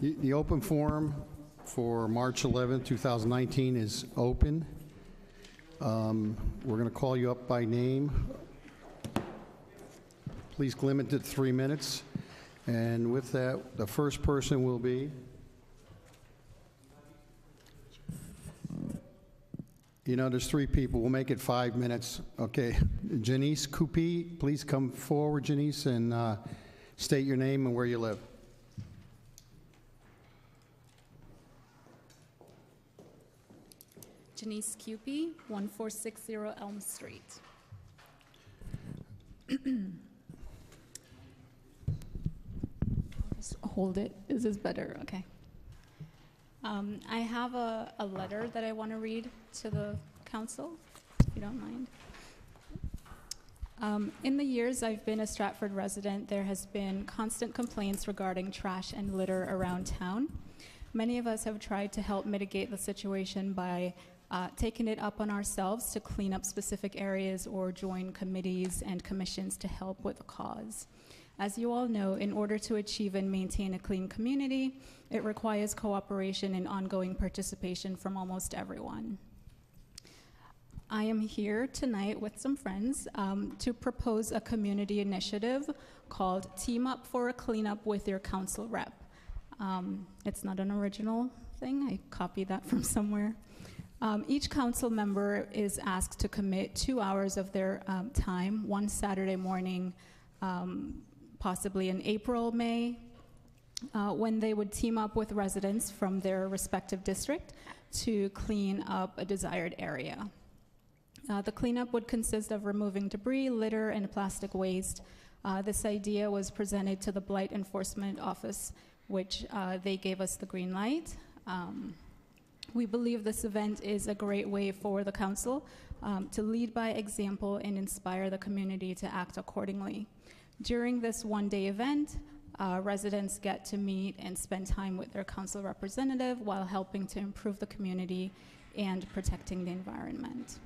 The open forum for March 11th, 2019 is open. We're going to call you up by name. Please limit it to 3 minutes. And with that, the first person will be... You know, there's 3 people. We'll make it 5 minutes. Okay. Janice Coupy, please come forward, Janice, and state your name and where you live. Janice Cupie, 1460 Elm Street. Just hold it. Is this better? Okay. I have a letter that I want to read to the council, if you don't mind. In the years I've been a Stratford resident, there has been constant complaints regarding trash and litter around town. Many of us have tried to help mitigate the situation by taking it up on ourselves to clean up specific areas or join committees and commissions to help with the cause. As you all know, in order to achieve and maintain a clean community, it requires cooperation and ongoing participation from almost everyone. I am here tonight with some friends to propose a community initiative called Team Up for a Cleanup with Your Council Rep. It's not an original thing. I copied that from somewhere. Each council member is asked to commit 2 hours of their time, one Saturday morning, possibly in April, May, when they would team up with residents from their respective district to clean up a desired area. The cleanup would consist of removing debris, litter, and plastic waste. This idea was presented to the Blight Enforcement Office, which they gave us the green light. We believe this event is a great way for the council to lead by example and inspire the community to act accordingly. During this one-day event, residents get to meet and spend time with their council representative while helping to improve the community and protecting the environment.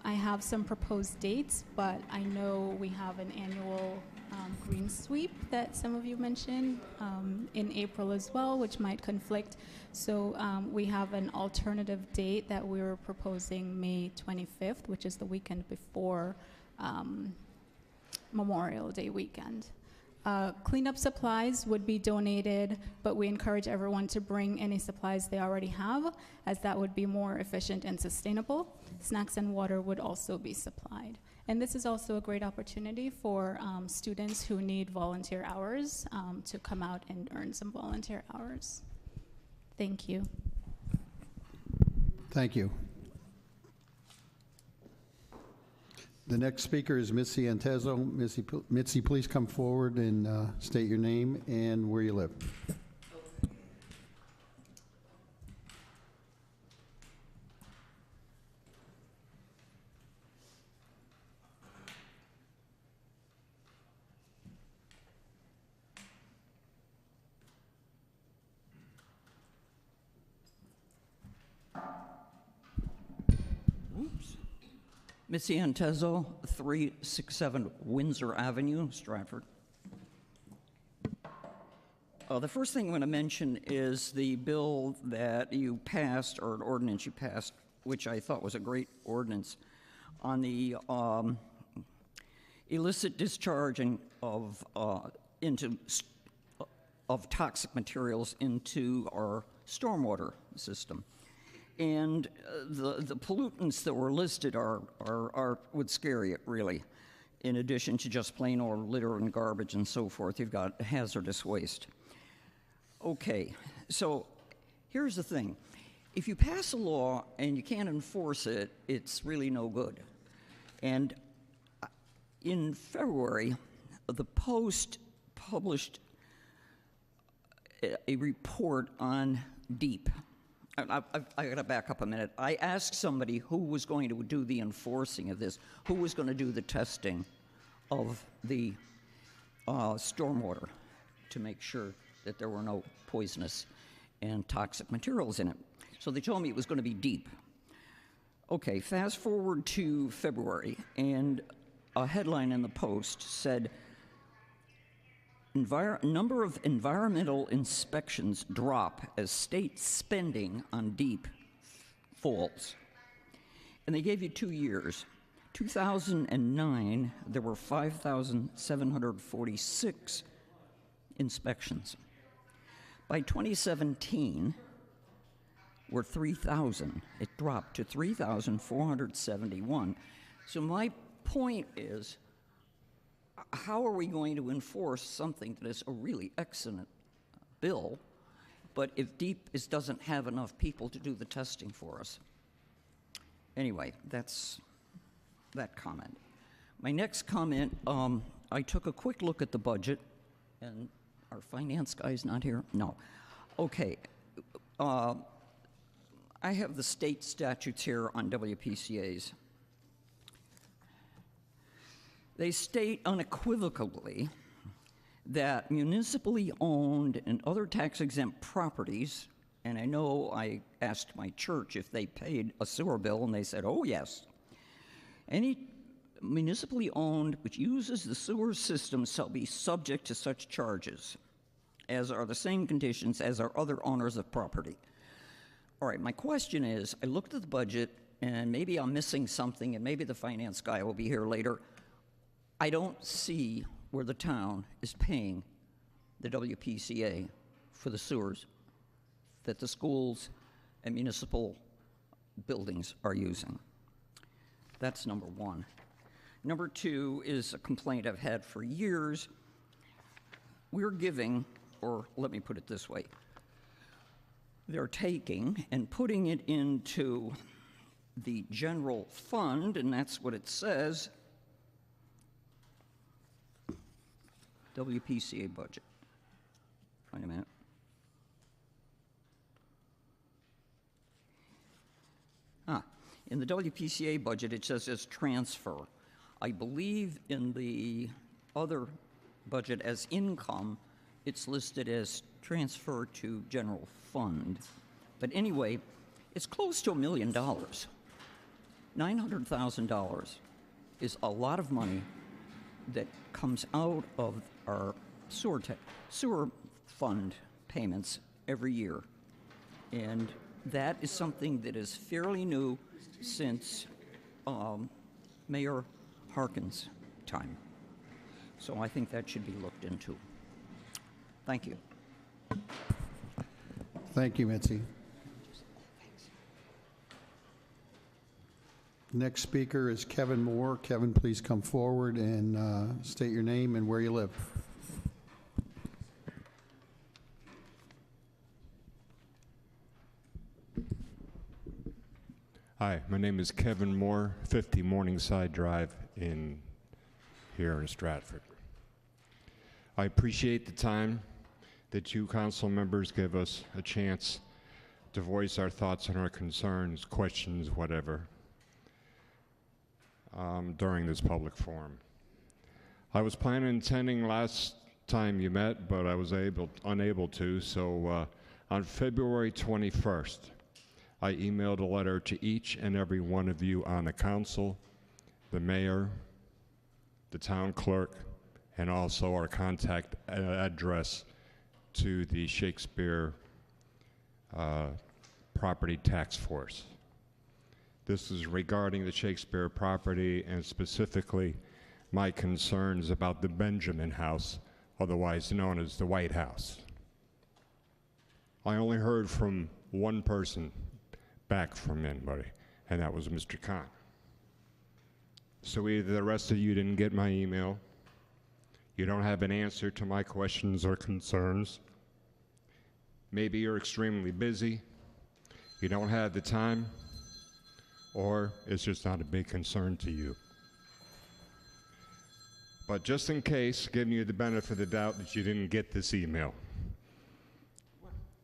I have some proposed dates, but I know we have an annual green sweep that some of you mentioned in April as well, which might conflict. So we have an alternative date that we were proposing May 25th, which is the weekend before Memorial Day weekend. Cleanup supplies would be donated, but we encourage everyone to bring any supplies they already have, as that would be more efficient and sustainable. Snacks and water would also be supplied. And this is also a great opportunity for students who need volunteer hours to come out and earn some volunteer hours. Thank you. Thank you. The next speaker is Missy and Tezo. Missy, please come forward and state your name and where you live. Missy and Tezo, 367 Windsor Avenue, Stratford. The first thing I'm going to mention is the bill that you passed, or an ordinance you passed, which I thought was a great ordinance, on the illicit discharging of toxic materials into our stormwater system. And the pollutants that were listed would scare you, really. In addition to just plain old litter and garbage and so forth, you've got hazardous waste. Okay, so here's the thing. If you pass a law and you can't enforce it, it's really no good. And in February, the Post published a report on DEEP. I got to back up a minute. I asked somebody who was going to do the enforcing of this, who was going to do the testing of the stormwater to make sure that there were no poisonous and toxic materials in it. So they told me it was going to be DEEP. Okay, fast forward to February, and a headline in the Post said, number of environmental inspections drop as state spending on deep falls. And they gave you 2 years. 2009, there were 5,746 inspections. By 2017, were 3,000. It dropped to 3,471. So my point is, how are we going to enforce something that is a really excellent bill, but if DEEP doesn't have enough people to do the testing for us? Anyway, that's that comment. My next comment, I took a quick look at the budget, and our finance guy's not here? No. Okay. I have the state statutes here on WPCAs. They state unequivocally that municipally owned and other tax-exempt properties, and I know I asked my church if they paid a sewer bill, and they said, oh, yes. Any municipally owned which uses the sewer system shall be subject to such charges, as are the same conditions as are other owners of property. All right, my question is, I looked at the budget, and maybe I'm missing something, and maybe the finance guy will be here later. I don't see where the town is paying the WPCA for the sewers that the schools and municipal buildings are using. That's number one. Number two is a complaint I've had for years. We're giving, or let me put it this way, they're taking and putting it into the general fund, and that's what it says, WPCA budget. Wait a minute. In the WPCA budget, it says as transfer. I believe in the other budget as income, it's listed as transfer to general fund. But anyway, it's close to $1 million. $900,000 is a lot of money that comes out of our sewer fund payments every year. And that is something that is fairly new since Mayor Harkin's time. So I think that should be looked into. Thank you. Thank you, Mitzi. Next speaker is Kevin Moore. Kevin, please come forward and state your name and where you live. Hi, my name is Kevin Moore, 50 Morningside Drive here in Stratford. I appreciate the time that you council members give us a chance to voice our thoughts and our concerns, questions, whatever, during this public forum. I was planning on attending last time you met, but I was unable to, so on February 21st, I emailed a letter to each and every one of you on the council, the mayor, the town clerk, and also our contact address to the Shakespeare Property Tax Force. This is regarding the Shakespeare property and specifically my concerns about the Benjamin House, otherwise known as the White House. I only heard from one person back from anybody, and that was Mr. Khan. So either the rest of you didn't get my email, you don't have an answer to my questions or concerns, maybe you're extremely busy, you don't have the time, or it's just not a big concern to you. But just in case, giving you the benefit of the doubt that you didn't get this email.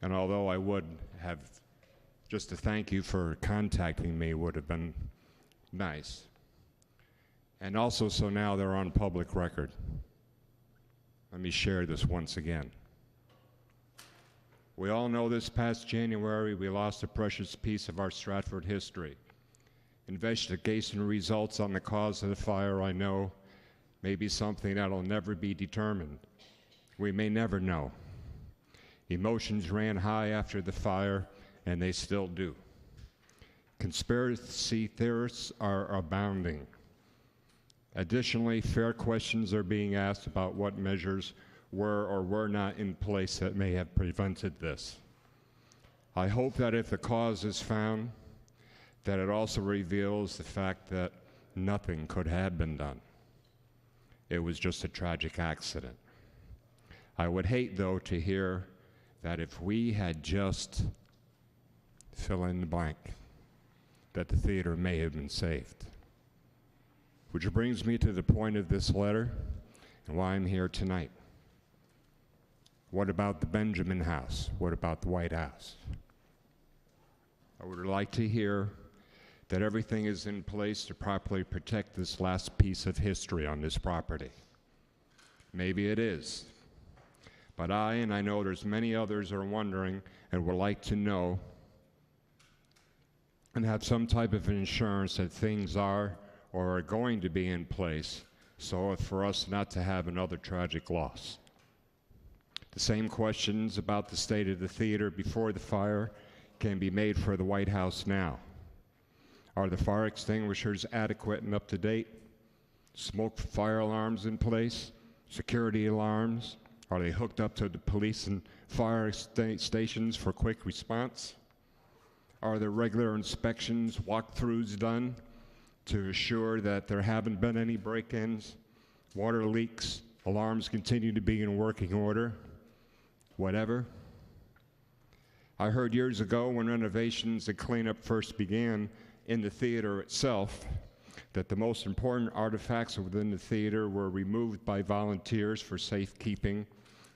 And although I would have, just to thank you for contacting me would have been nice. And also, so now they're on public record. Let me share this once again. We all know this past January we lost a precious piece of our Stratford history. Investigation results on the cause of the fire, I know, may be something that'll never be determined. We may never know. Emotions ran high after the fire, and they still do. Conspiracy theorists are abounding. Additionally, fair questions are being asked about what measures were or were not in place that may have prevented this. I hope that if the cause is found, that it also reveals the fact that nothing could have been done. It was just a tragic accident. I would hate, though, to hear that if we had just fill in the blank, that the theater may have been saved. Which brings me to the point of this letter and why I'm here tonight. What about the Benjamin House? What about the White House? I would like to hear that everything is in place to properly protect this last piece of history on this property. Maybe it is. But I know there's many others are wondering and would like to know and have some type of insurance that things are or are going to be in place so as for us not to have another tragic loss. The same questions about the state of the theater before the fire can be made for the White House now. Are the fire extinguishers adequate and up to date? Smoke fire alarms in place? Security alarms? Are they hooked up to the police and fire stations for quick response? Are there regular inspections, walkthroughs done to assure that there haven't been any break-ins, water leaks, alarms continue to be in working order, whatever? I heard years ago when renovations and cleanup first began in the theater itself that the most important artifacts within the theater were removed by volunteers for safekeeping.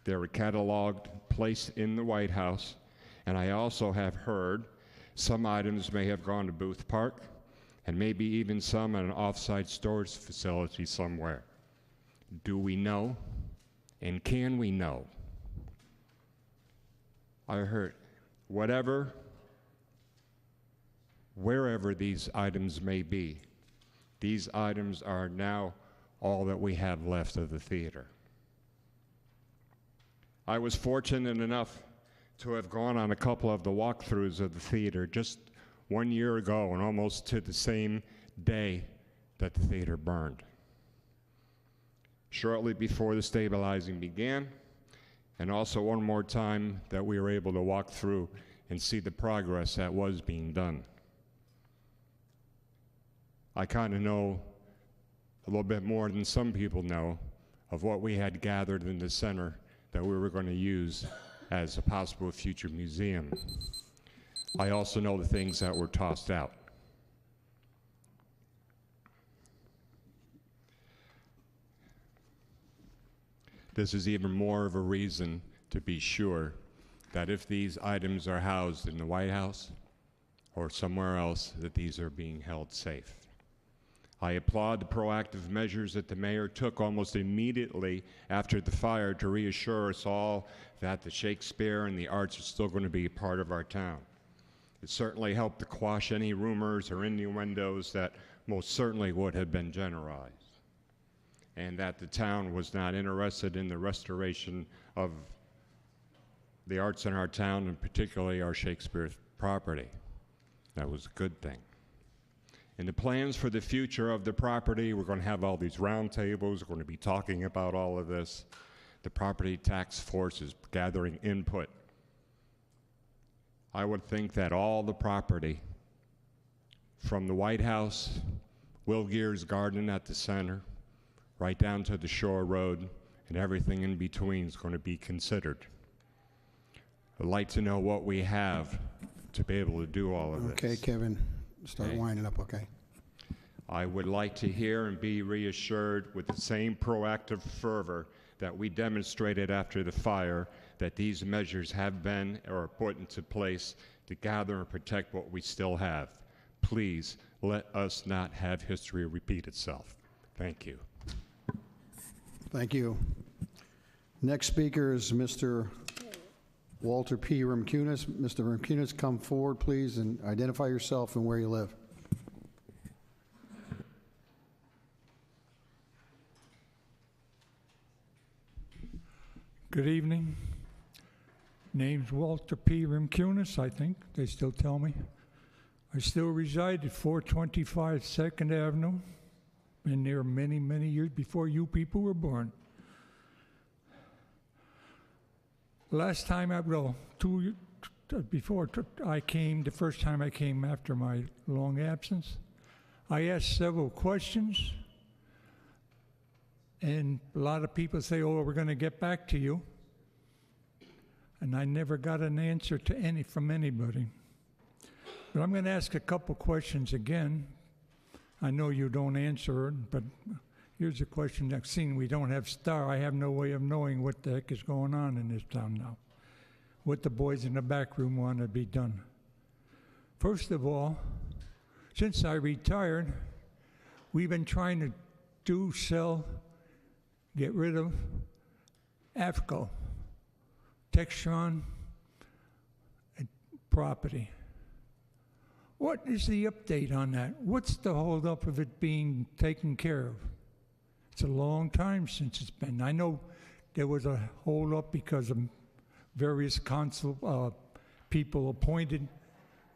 They were cataloged, placed in the White House, and I also have heard some items may have gone to Booth Park, and maybe even some at an off-site storage facility somewhere. Do we know? And can we know? I heard whatever, wherever these items may be, these items are now all that we have left of the theater. I was fortunate enough to have gone on a couple of the walkthroughs of the theater just 1 year ago and almost to the same day that the theater burned. Shortly before the stabilizing began, and also one more time that we were able to walk through and see the progress that was being done. I kind of know a little bit more than some people know of what we had gathered in the center that we were going to use as a possible future museum. I also know the things that were tossed out. This is even more of a reason to be sure that if these items are housed in the White House or somewhere else, that these are being held safe. I applaud the proactive measures that the mayor took almost immediately after the fire to reassure us all that the Shakespeare and the arts are still going to be a part of our town. It certainly helped to quash any rumors or innuendos that most certainly would have been generalized, and that the town was not interested in the restoration of the arts in our town, and particularly our Shakespeare property. That was a good thing. In the plans for the future of the property, we're going to have all these roundtables. We're going to be talking about all of this. The property tax force is gathering input. I would think that all the property, from the White House, Will Geer's Garden at the center, right down to the Shore Road, and everything in between is going to be considered. I'd like to know what we have to be able to do all of this. Okay, Kevin, start winding up, okay? I would like to hear and be reassured with the same proactive fervor that we demonstrated after the fire that these measures have been or are put into place to gather and protect what we still have. Please let us not have history repeat itself. Thank you. Thank you. Next speaker is Mr. Walter P. Rimkunis. Mr. Rimkunis, come forward, please, and identify yourself and where you live. Good evening. Name's Walter P. Rimkunis, I think. They still tell me. I still reside at 425 2nd Avenue. Been there many, many years before you people were born. Last time before I came, the first time I came after my long absence, I asked several questions. And a lot of people say, oh, we're going to get back to you. And I never got an answer from anybody. But I'm going to ask a couple questions again. I know you don't answer it, but here's a question next scene. We don't have Star. I have no way of knowing what the heck is going on in this town now. What the boys in the back room want to be done. First of all, since I retired, we've been trying to get rid of AFCO, Textron property. What is the update on that? What's the holdup of it being taken care of? It's a long time since it's been. I know there was a holdup because of various council people appointed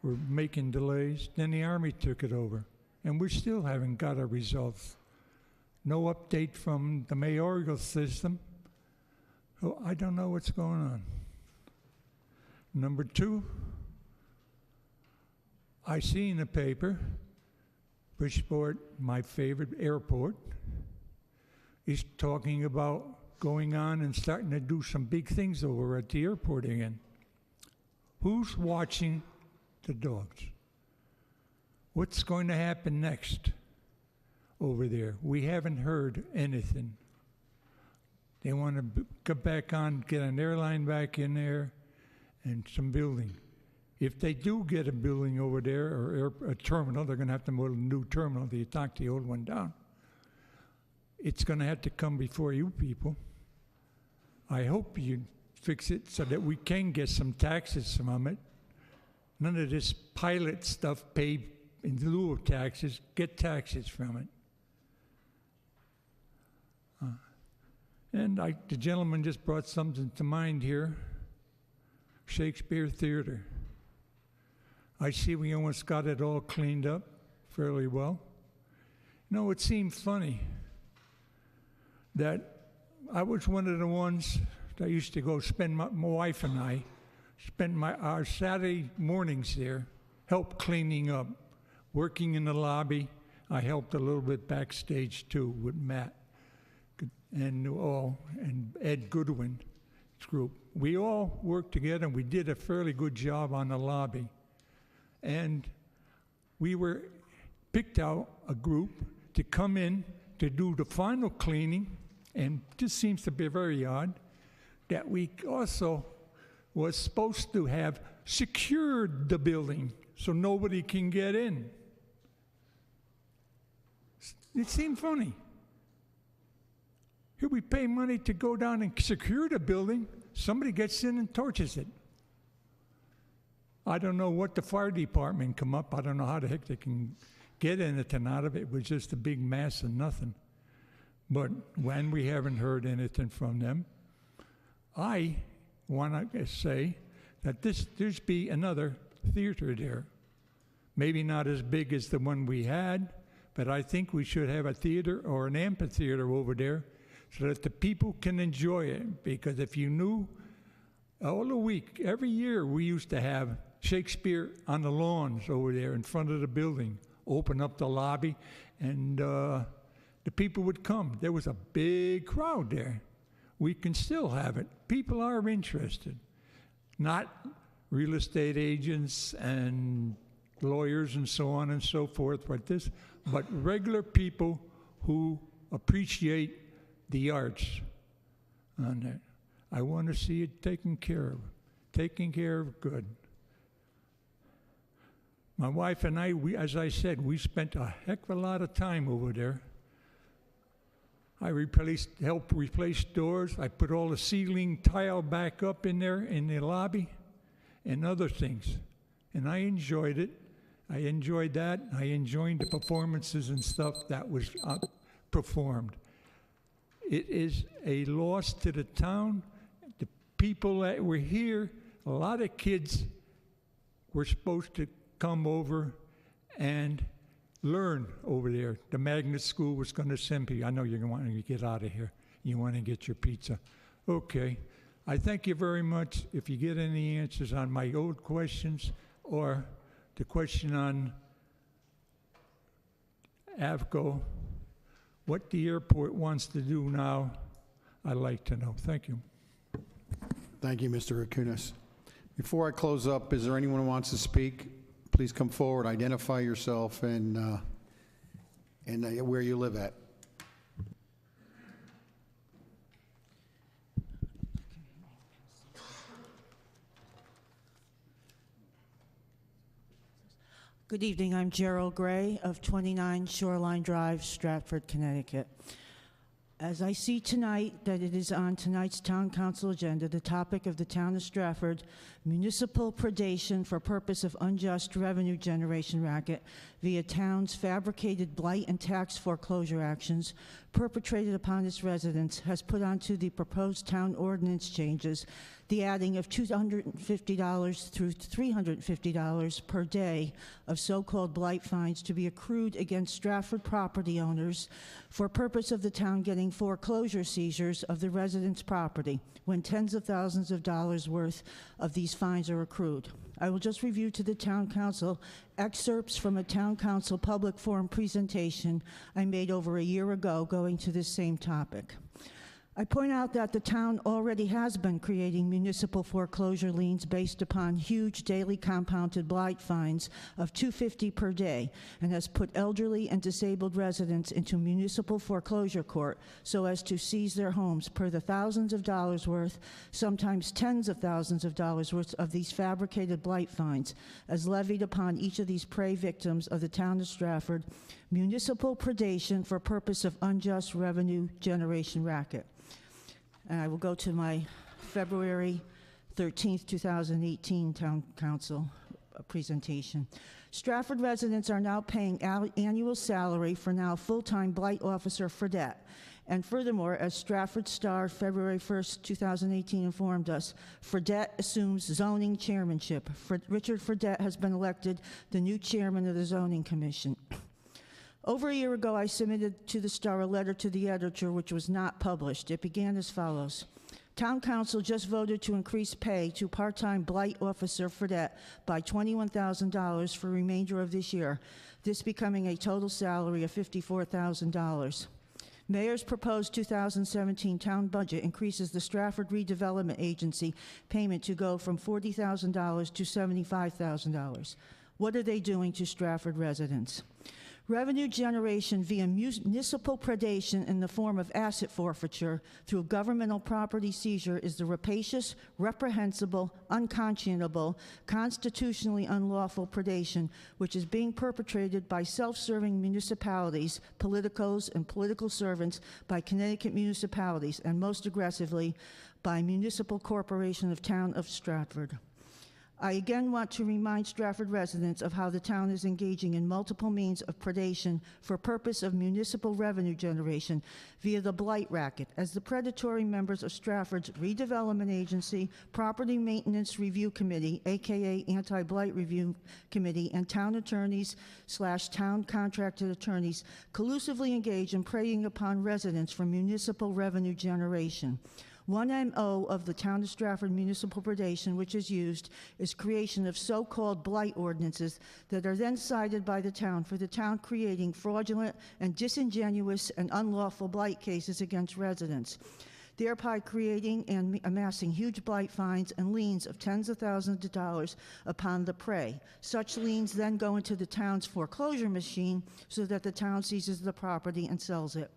were making delays. Then the Army took it over, and we still haven't got a result. No update from the mayoral system. So I don't know what's going on. Number two, I see in the paper, Bridgeport, my favorite airport, is talking about going on and starting to do some big things over at the airport again. Who's watching the dogs? What's going to happen next over there? We haven't heard anything. They want to get back on, get an airline back in there, and some building. If they do get a building over there, or a terminal, they're going to have to build a new terminal to knock the old one down. It's going to have to come before you people. I hope you fix it so that we can get some taxes from it. None of this pilot stuff paid in lieu of taxes. Get taxes from it. And the gentleman just brought something to mind here. Shakespeare Theater. I see we almost got it all cleaned up fairly well. You know, it seemed funny that I was one of the ones that used to go spend, my wife and I, spend our Saturday mornings there, help cleaning up, working in the lobby. I helped a little bit backstage too with Matt and Ed Goodwin's group. We all worked together and we did a fairly good job on the lobby. And we were picked out a group to come in to do the final cleaning, and this seems to be very odd, that we also was supposed to have secured the building so nobody can get in. It seemed funny. Here we pay money to go down and secure the building, somebody gets in and torches it. I don't know what the fire department come up. I don't know how the heck they can get anything out of it. It was just a big mass of nothing. But when we haven't heard anything from them, I want to say that there's be another theater there. Maybe not as big as the one we had, but I think we should have a theater or an amphitheater over there so that the people can enjoy it. Because if you knew, all the week, every year we used to have Shakespeare on the lawns over there in front of the building, open up the lobby, and the people would come. There was a big crowd there. We can still have it. People are interested. Not real estate agents and lawyers and so on and so forth, but regular people who appreciate the arts on that. I want to see it taken care of good. My wife and I, as I said, we spent a heck of a lot of time over there. I helped replace doors. I put all the ceiling tile back up in there in the lobby and other things. And I enjoyed it. I enjoyed that. I enjoyed the performances and stuff that was performed. It is a loss to the town people that were here, a lot of kids were supposed to come over and learn over there. The magnet school was going to send people. I know you're wanting to get out of here. You want to get your pizza. Okay. I thank you very much. If you get any answers on my old questions or the question on AVCO, what the airport wants to do now, I'd like to know. Thank you. Thank you, Mr. Acunas. Before I close up, is there anyone who wants to speak? Please come forward, identify yourself, and where you live at. Good evening. I'm Gerald Gray of 29 Shoreline Drive, Stratford, Connecticut. As I see tonight that it is on tonight's Town Council agenda, the topic of the Town of Stratford, municipal predation for purpose of unjust revenue generation racket via town's fabricated blight and tax foreclosure actions perpetrated upon its residents, has put onto the proposed town ordinance changes the adding of $250 through $350 per day of so-called blight fines to be accrued against Stratford property owners for purpose of the town getting foreclosure seizures of the residents' property when tens of thousands of dollars worth of these fines are accrued. I will just review to the Town Council excerpts from a Town Council public forum presentation I made over a year ago going to this same topic. I point out that the town already has been creating municipal foreclosure liens based upon huge daily compounded blight fines of $250 per day and has put elderly and disabled residents into municipal foreclosure court so as to seize their homes per the thousands of dollars worth, sometimes tens of thousands of dollars worth of these fabricated blight fines as levied upon each of these prey victims of the town of Stratford, municipal predation for purpose of unjust revenue generation racket. And I will go to my February 13th, 2018 Town Council presentation. Stratford residents are now paying annual salary for now full-time blight officer Fredette. And furthermore, as Stratford Star February 1st, 2018 informed us, Fredette assumes zoning chairmanship. Richard Fredette has been elected the new chairman of the Zoning Commission. Over a year ago, I submitted to the Star a letter to the editor which was not published. It began as follows. Town Council just voted to increase pay to part-time blight officer Fredette by $21,000 for the remainder of this year, this becoming a total salary of $54,000. Mayor's proposed 2017 town budget increases the Stratford Redevelopment Agency payment to go from $40,000 to $75,000. What are they doing to Stratford residents? Revenue generation via municipal predation in the form of asset forfeiture through governmental property seizure is the rapacious, reprehensible, unconscionable, constitutionally unlawful predation which is being perpetrated by self-serving municipalities, politicos, and political servants by Connecticut municipalities, and most aggressively by Municipal Corporation of Town of Stratford. I again want to remind Stratford residents of how the town is engaging in multiple means of predation for purpose of municipal revenue generation via the blight racket as the predatory members of Stratford's Redevelopment Agency, Property Maintenance Review Committee, aka Anti-Blight Review Committee, and town attorneys / town contracted attorneys collusively engage in preying upon residents for municipal revenue generation. One MO of the Town of Stratford municipal predation which is used is creation of so-called blight ordinances that are then cited by the town for the town creating fraudulent and disingenuous and unlawful blight cases against residents, thereby creating and amassing huge blight fines and liens of tens of thousands of dollars upon the prey. Such liens then go into the town's foreclosure machine so that the town seizes the property and sells it.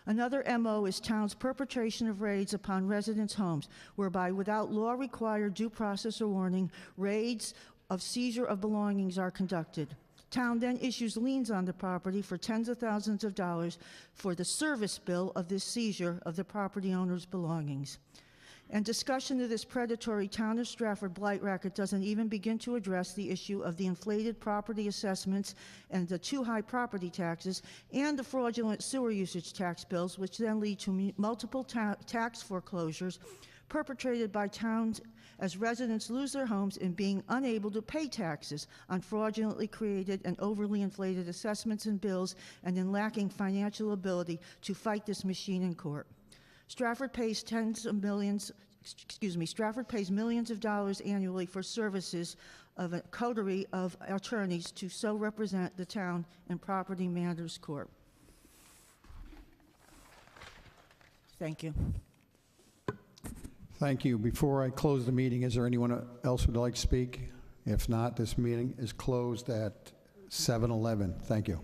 Another MO is town's perpetration of raids upon residents' homes, whereby without law-required due process or warning, raids of seizure of belongings are conducted. Town then issues liens on the property for tens of thousands of dollars for the service bill of this seizure of the property owner's belongings. And discussion of this predatory Town of Stratford blight racket doesn't even begin to address the issue of the inflated property assessments and the too high property taxes and the fraudulent sewer usage tax bills, which then lead to multiple tax foreclosures perpetrated by towns as residents lose their homes in being unable to pay taxes on fraudulently created and overly inflated assessments and bills, and in lacking financial ability to fight this machine in court. Stratford pays Stratford pays millions of dollars annually for services of a coterie of attorneys to so represent the town in property matters court. Thank you. Thank you. Before I close the meeting, is there anyone else who would like to speak? If not, this meeting is closed at 7:11. Thank you.